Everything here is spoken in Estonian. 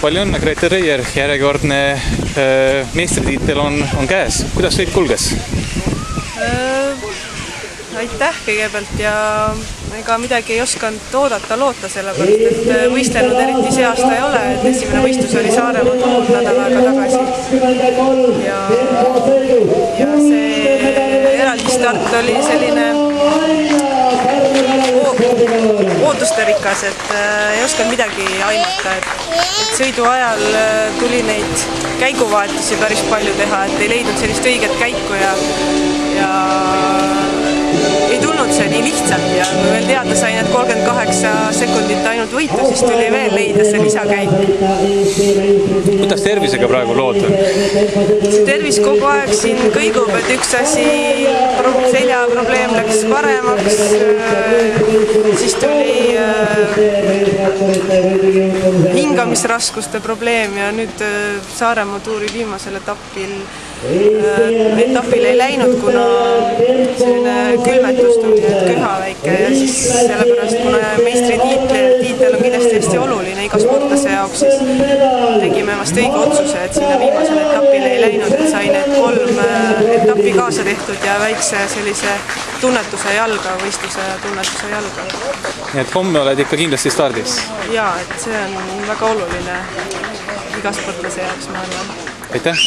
Palju õnne, Grete Reier, järjekordne meistritiitel on käes. Kuidas sõit kulges? Aitäh kõigepealt ja ega midagi ei osanud oodata loota, sellepärast et võistlenud eriti see aasta ei ole, et esimene võistlus oli Saaremaa Tuul nädal aega tagasi ja see eraldi start oli selline ootustarikas, et ei osanud midagi aimata, et sõidu ajal tuli neid käiguvahetusi päris palju teha, et ei leidnud sellist õiget käiku ja ei tulnud see nii lihtsalt ja kui veel teada sain, et 38 sekundit ainult võitu, siis tuli veel leida see lisakäik. Kuidas tervisega praegu lood on? See tervis kogu aeg siin kõigub, et üks asi, selja probleem läks paremaks, siis tuli hingamisraskuste probleem ja nüüd Saaremaa tuuri viimasel etapil ei läinud, kuna selline külmetus tuli, et köha väike ja siis sellepärast, kuna meistritiitel on kindlasti hästi oluline iga sportlase jaoks, siis tegime vast õige otsuse, et sinna viimasel etapil ei läinud, et sai need 3 etappi kaasa tehtud ja väikse sellise tunnetuse jalga, võistluse tunnetuse jalga. Nii et homme oled ikka kindlasti stardis? Jaa, et see on väga oluline iga sportlase jaoks, ma arvan. Aitäh!